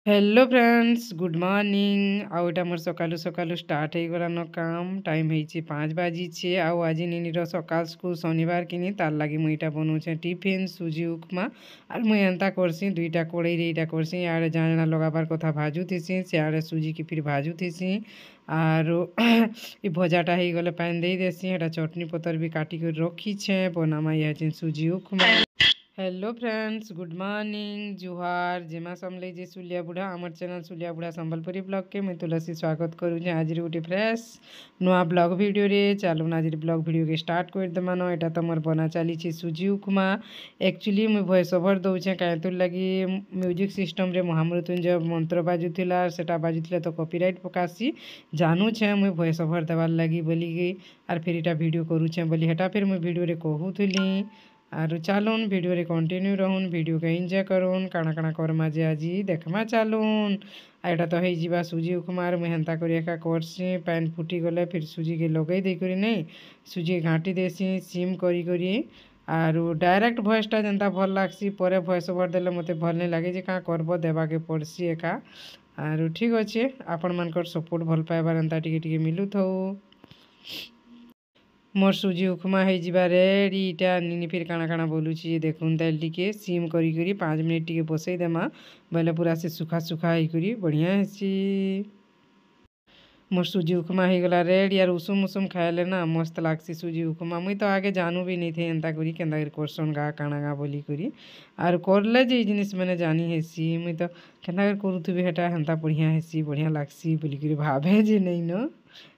Hello friends good morning आउ एटा मोर सकालू सकालू start हो गलान काम टाइम होइछि 5 बाजिछे आउ आज निनीर सकाल स्कूल शनिवार किनी तार लागी मुई एटा बनौछे टिफिन सुजी उपमा आर मुई एंता करसी दुईटा कड़ाई रे एटा करसी आड़े जाना लगाबार कथा भाजुथिसी सियाड़े सुजी की फिर भाजुथिसी आर ई भजाटा हो गले पानी दे देसी एटा चटनी पतर भी काटी कर रखीछे बनामा इहा सुजी उपमा। हेलो फ्रेंड्स गुड मॉर्निंग जुहार जेमा समले जे सुलिया बुढ़ा आमर चैनल सुलिया बुढ़ा संबलपुरी ब्लॉग के मैं तुलसी स्वागत करूँ आज गोटे फ्रेश नुआ ब्लॉग वीडियो रे चलो आज ब्लॉग वीडियो के स्टार्ट कर देमान एटा तो मोर बना चली सुजी उपमा एक्चुअली मुझे वॉइस ओवर दौचे कहीं लगी म्यूजिक सिस्टम रे महामृत्युंजय मंत्र बाजुला सेटा बाजुले तो कॉपीराइट पकासी जानूछे मुझे वॉइस ओवर देवार लगी बोलिकी आर फिर इटा वीडियो करूछे बोली हेटा फिर मुझे वीडियो रे कहूली आरु चलून वीडियो रे कंटिन्यू रहून वीडियो के एंजॉय करूँ काଣା काଣା करमा जे आज देखमा चलून एटा तो हो जावा सुजी उपमा मुझे हेन्ता कर एका करसी पैन फुटी गले फिर सुजी के लगे देकर नहीं सुजी घाटी देसी सिम करी करी आरु डायरेक्ट भॉइसटा जेनता भल लागसी पर भॉइस ओवर देले मते भल नहीं लगे जे का करबो देबा के पड़सी एका आरु ठीक अच्छे आपण मानकर सपोर्ट भल पाइबार एंता टिके टिके मिलू थौ मोर सुजी उपमा हो जा रेडी इटा निनी फिर काଣା काଣା बोलूची देखुन तेल टिके सिम करी करी 5 मिनट टिके बसई देमा बोले पूरा से सुखा सुखा होकर बढ़िया हेसी मोर सुजी उपमा हो गला रेड यार उषुम उषुम खाएले ना मस्त लागसी सुजी उपमा मुई तो आगे जानू भी नहीं थे एंता करी केंता करी करसन गा काଣା गा बोली करी आर करले जे जिनिस मैंने जानी हेसी मुई तो केंता करी करूथुबी हेटा हेंता बढ़िया हेसी बढ़िया लागसी बोली करी भावे जे नहीं न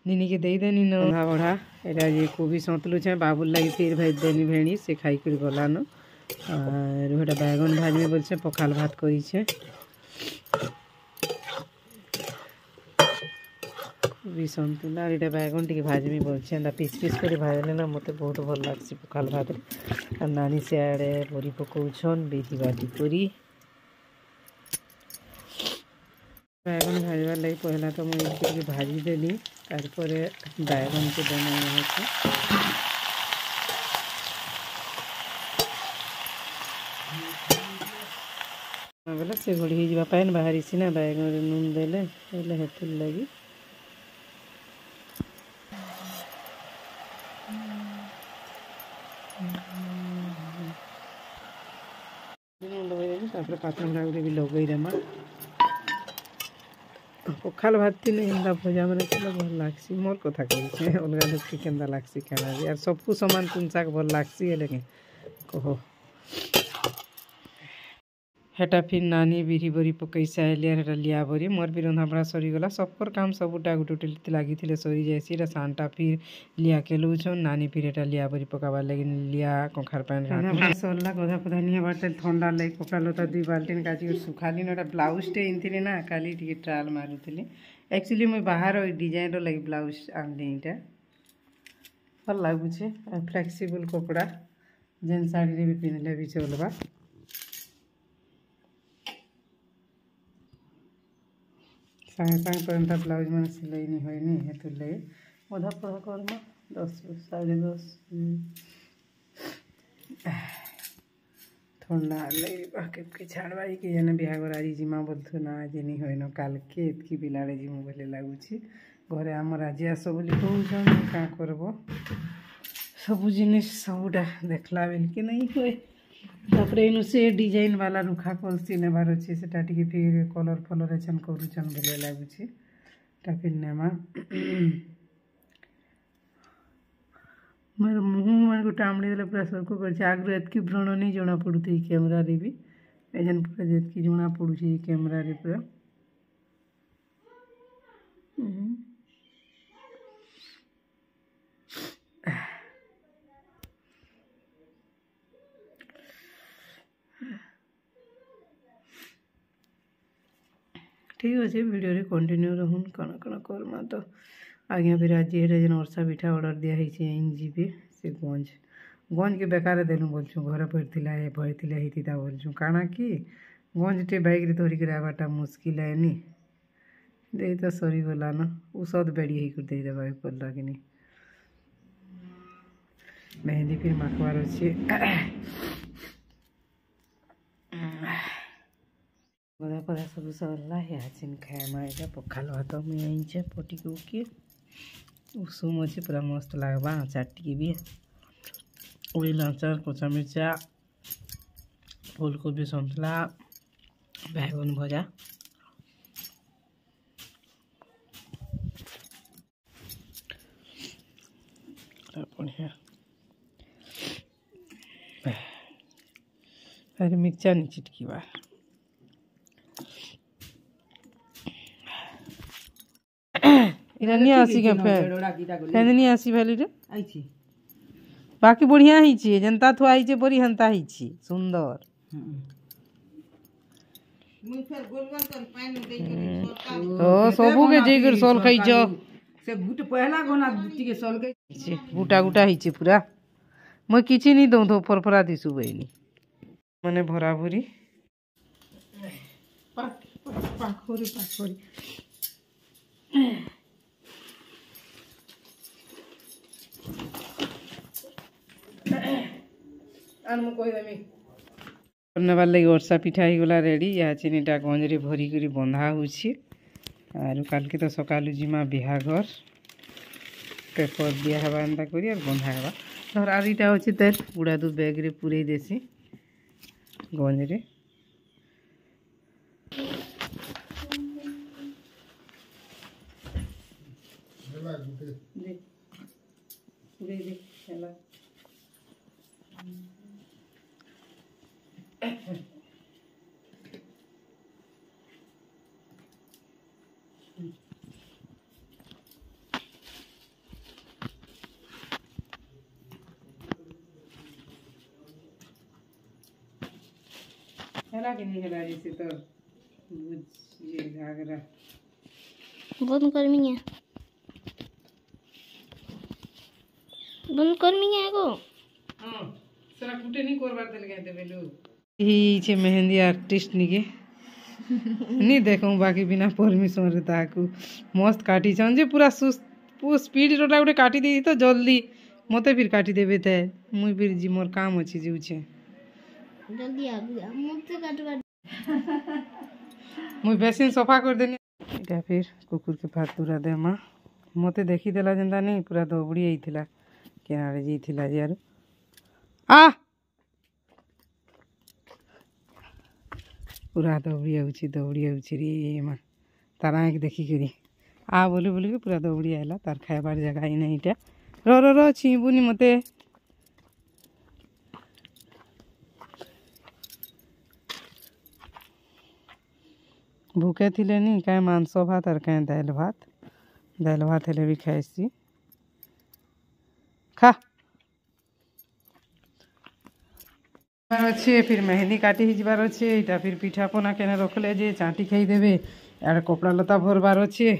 निनी के दे देनी न बढ़ा बढ़ा एटा जे कोबी सौतलु छे बाबुल लगी फिर भेज देनी भेणी से खाई कर गला न और हेटा बैगन भाजमे बोलछे पखाल भात करी छे भी सन्तुला और बैगन टी भाजमी बोलछे पिस पिस कर भाजले ना मत बहुत भल लगसी पखाल भात और नानी से आड़े बड़ी पकाउछन बेटी बाटी करी बैगन भाजबार लगी पहला तो मुझे भाजी देली तारपरे बैगन के बनाई बोले से घोड़ी हो पैन बाहरी सी ना बैगन नून देले हेतु लगी पातला भी लगे देमा पखाल भात नहीं एंता भजा मैंने भल लगसी मोर कथा कही अलग लोग के केंता लगसी खाना यार सबको सामान तुम साक भल लगसी लेकिन कहो हेटा फिर नानी बिरी बरी पकई साइले हेटा लिया बरी मोर भी रंधा बड़ा सरीगला सबकर काम सबुटा गुटे लगी सरी जाए सानटा फिर लिया के लौछन नानी फिर हेटा लिया बरी पकाबार लगे लिया कखार पैन सरला गधा पधा नहीं बाटे ठंडा लगे कपड़ा लता 2 बाल्टीन काची सुखाली ना ब्लाउजटे इनथिले ना काली टिके ट्रायल मारुथिले एक्चुअली मुई बाहर डिजाइन लगी ब्लाउज आनली इटा भल लगुचे फ्लेक्सिबल कपड़ा जेन साड़ी रे भी पिनले भी चलबा सागे सागे तो ब्लाउज मैंने सिलाई नहीं होनी हेतु लगे मधा पढ़ा करमा 10 10:30 ठंडा लगे के छाड़बाई के जन बिहागर आज जिमा बोलथु ना आज नहीं होन काल के एतकी बिलाड़े जिमु बोले लगुच घरे आमर आज आस बोली कहून क्या करब सब जिनिस सबुटा देखला बेल के नहीं हुए तापरे इनु से डिजाइन वाला रुखा कलसी नेबार अच्छे से फिर कलर फलर एछन करूछन भले लगुचे ता फिर नेमा मोर मुँह मन को टामड़ी देले पूरा सरको कर आगु एतकी व्रण नहीं जना पड़ुते कैमरा रे भी एजन पूरा जेतकी जना पड़ुचे कैमरा रे पूरा ठीक अच्छे वीडियो रे कंटिन्यू रहून कण कण करमा तो आज्ञा फिर आज जेन अर्सा पिठा ऑर्डर दिखाई जीवे से गंज गंज के बेकार देलु बोलछुँ घर पड़ता ये भरता होता बोलछुँ काଣା कि गंजटे बैग रे धरिक आवाटा मुस्किल है नी दे तो सरीगला न औषध बेड़ी होकर दे देवा पड़ला कि नहीं मेहंदी फिर माखबार अच्छे गदा पदा सब सरला याचिन खाए मारे पखाल भात मुई आईचे पटी के उषुम अच्छे पूरा मस्त लगवा अचार टी भी उड़ील अचार कचा मिर्चा फूलकोबी सन्तुला बैगन भजा बढ़िया अरे मिर्चा नहीं चिटकी बार इरा नहीं आसी के फेर नहीं आसी भली रे आइछि बाकी बढ़िया ही छी जनता थो आई छे बड़ी हंता ही छी सुंदर मुई फेर गोल गोल कर पानी दे के ओ सबु के जे कर सोल खाइ छ से गुट पहला गोना दुटी के सोल के छी गुटा गुटा ही छी पूरा मैं किछि नहीं दऊ तो फरफरा दिसु बइनी माने भरा भरी पाखोरी पाखोरी करने लगे वर्षा पिठा होगला रेडी या चीनीटा गंजरे भरिक बंधा होर काल के तो सकालू जिमा बिहाघर पेपर दिया हवा एंता करी और बंधा हवा धर आरिटा अच्छे तेल गुड़ा दू बैग रे पूरे देसी गंजरे हेला कि नहीं हेला जैसे तो ये घाघरा बंद कर मिया गो हां सरा कुटे नहीं करबार देल गए बेलू ही छे मेहंदी आर्टिस्ट निके नहीं देखूँ बाकी बिना परमिशन रे ताकू मस्त काटी छन जे पूरा स्पीड रोटा गोटे काटी दे तो जल्दी मते फिर काटी देबे ते मुई फिर जी मोर काम अछि जे उछे जल्दी आ मते काटवा मुई बेसिन सफा कर देनी इटा फिर कुकुर के फातुरा दे मां मते देखी देला जंदा नहीं पूरा दौड़ी आइथिला केनारे जीथिला जे यार आ पूरा दौड़ी आउछि रे मां तार आँख देखी करी आ बोली बोली के पूरा दौड़ी आइला तार खाइबार जगह ही नहीं इटा रो छीबुनी मते भूखे थिले नहीं कहीं मांस भात और कहीं दाल भात हेले भी खाइसी खा अच्छे फिर मेहंदी काटी ही जबार अच्छे इटा फिर पिठा पना केने रखले जे चाटी खाई देबे यार कपड़ा लता भरबार अच्छे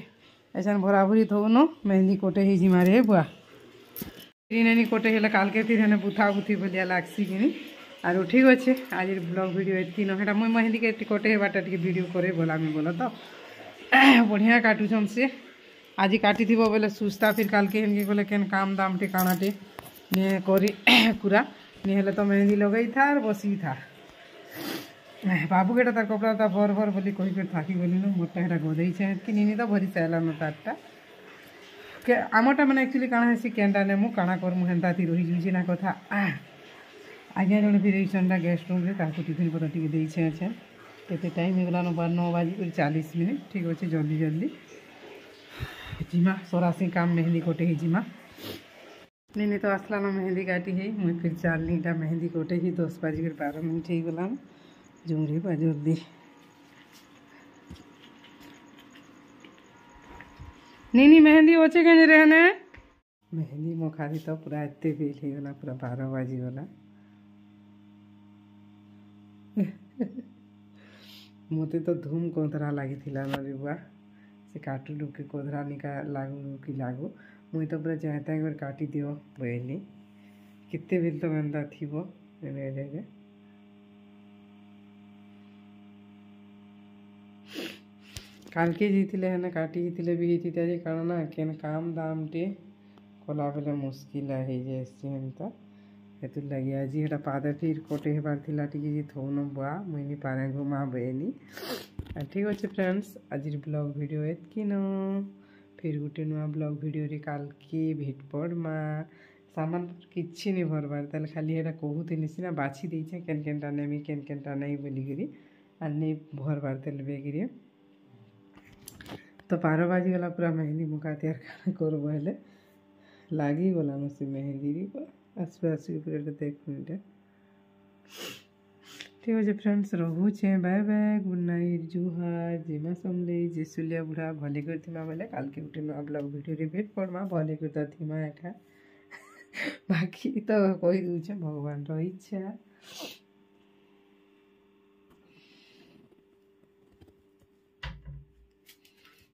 ऐसा भरा भरी थोनो मेहंदी कोटे ही जिमारे बुआ नहीं कोटे हेले काल के फिर हेने बुथा बुथी भलिया लागसी कि आरो ठीक अच्छे आज ब्लॉग वीडियो एति ना मुई मेहंदी के कोटे बाटा टी वीडियो करे बोला मैं बोला तो बढ़िया काटुछन से आज काटी थी बोले सुस्ता फिर काल के हेनके बोले केन काम दाम टे कानाटे ने करी पूरा नहीं हेले तो मेहंदी लगई था और बसी था बाबू के तार कपड़ा था भर भर बोली कही कर थाकी बोली न मोटा हेटा गदई छे कि निनी तो भरी साइला न तारटा के आमटा माने एक्चुअली काना हेसी केंडा नेमु काना करमु हेंता थी रही जुजी ना कथा आज्ञा जन फिर एइसनटा गेस्ट रूम रे ताको टिफिन पत्र टिके देई छे अच्छा केते टाइम हो गला न 9:40 ठीक अच्छे जल्दी जल्दी जिमा सोरासी काम मेहंदी कोटे ही जिमा नहीं तो आसला ना मेहंदी काटी है मुझे फिर चालनीटा मेहंदी कोटे ही 10:12 ही गला जुमरी बा जल्दी नहीं मेहंदी अच्छे कहीं रहने मेहंदी मोखारी तो पूरा एते बेल ही गला पूरा 12 बाजी गला मते तो धूम कोंतरा लगी रे बुआ से काटू लुक के कोधरा निका लागू कि लागू मुई तो पूरा चाहता एक बार काटी दियो बोली कितने बिल तो गंदा थी वो रे काल के जीतिले है ना काटी जीतिले भी जीती ताजी कारण ना केन काम दाम टे कोला बेले मुश्किल है जैसे हेंता हेतु लगी आज हेटा पादे फिर कोटे हेबार थिला टिके जी थोनो बुआ मुई नी पारे घुमा बेनी ठीक अच्छे फ्रेंड्स आज ब्लॉग वीडियो एतकी न फिर गोटे नुआ ब्लॉग वीडियो काल के भेट पड़मा सामान किसी नहीं भरबार ताल खाली एटा कहूनी सीना बाछी देचे केन केनटा नेमी केन केनटा नहीं बोलिकी आर नहीं भरबार तेल बेगे तो 12 बाजीगला पूरा मेहंदी मुका तैयार करब हेले लगी गलान से मेहंदी आसपे आसिक देखुन ठीक अच्छे फ्रेंड्स रोचे बाय बाय गुड नाइट जुहार जेमा समले जेसुलिया बुढ़ा भले करथिमा बोले काल के उठे नुआ ब्लॉग वीडियो भेट पड़मा भले करता थिमा एका बाकी तो कही दूचे भगवान इच्छा।